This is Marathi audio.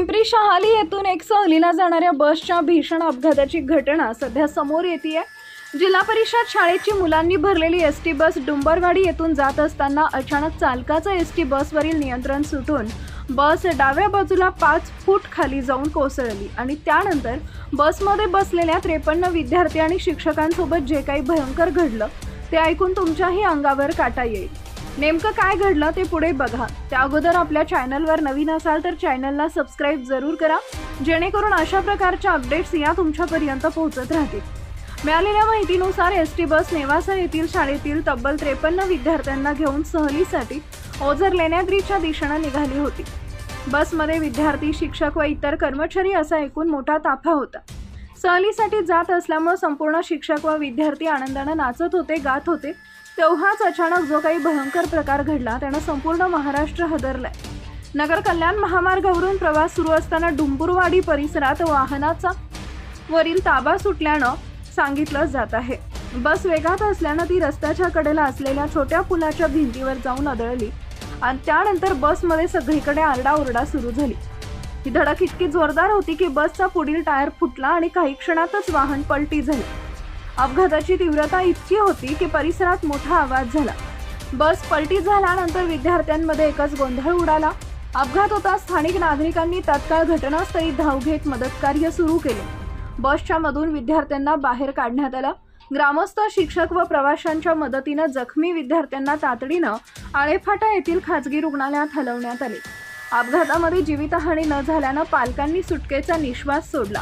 पिंपरी शहाली येथून एक सहलीला जाणाऱ्या बसच्या भीषण अपघाताची घटना सध्या समोर येते आहे। जिल्हा परिषद शाळेची मुलांनी भरलेली एसटी बस डुंबरवाडी येथून जात असताना अचानक चालकाचं एसटी बसवरील नियंत्रण सुटून बस डाव्या बाजूला 5 फूट खाली जाऊन कोसळली आणि त्यानंतर बसमध्ये बसलेल्या 53 विद्यार्थी आणि शिक्षकांसोबत जे काही भयंकर घडलं ते ऐकून तुमच्याही अंगावर काटा येईल। नेमकं काय घडलं ते पुढे बघा। त्या अगोदर आपल्या चॅनलवर नवीन असाल तर चॅनलला सबस्क्राइब जरूर करा, जेणेकरून अशा प्रकारच्या अपडेट्स या तुमच्यापर्यंत पोहोचत राहतील। मिळालेल्या माहितीनुसार एसटी बस नेवासा येथील शाळेतील तब्बल 53 विद्यार्थ्यांना घेऊन सहलीसाठी ओझर लेण्याद्रीच्या दिशेने निघाली होती। बसमध्ये विद्यार्थी, शिक्षक व इतर कर्मचारी असा एकूण मोठा ताफा होता। सहलीसाठी जात असल्यामुळे संपूर्ण शिक्षक व विद्यार्थी आनंदाने नाचत होते, गात होते। तेव्हाच अचानक जो काही भयंकर प्रकार घडला त्याने संपूर्ण महाराष्ट्र हादरलाय। नगर कल्याण महामार्गावरून प्रवास सुरू असताना डुंबुरवाडी परिसरात वाहनाचा वरील ताबा सुटल्यानं सांगितलं जात आहे। बस वेगात असल्यानं ती रस्त्याच्या कडेला असलेल्या छोट्या पुलाच्या भिंतीवर जाऊन आदळली आणि त्यानंतर बसमध्ये सगळीकडे आरडाओरडा सुरू झाली। ही धडक इतकी जोरदार होती की बसचा पुढील टायर फुटला आणि काही क्षणातच वाहन पलटी झाले। अपघाताची तीव्रता इतकी होती की परिसरात मोठा आवाज झाला। बस पलटी झाल्यानंतर विद्यार्थ्यांमध्ये एकच गोंधळ उडाला। अपघात होता स्थानिक नागरिकांनी तात्काळ घटनास्थळी धाव घेत मदत कार्य सुरू केले। बसच्या मधून विद्यार्थ्यांना बाहेर काढण्यात आलं। ग्रामस्थ, शिक्षक व प्रवाशांच्या मदतीने जखमी विद्यार्थ्यांना तातडीनं आळेफाटा येथील खाजगी रुग्णालयात हलवण्यात आले। अपघातामध्ये जीवितहानी न झाल्यानं पालकांनी सुटकेचा निश्वास सोडला।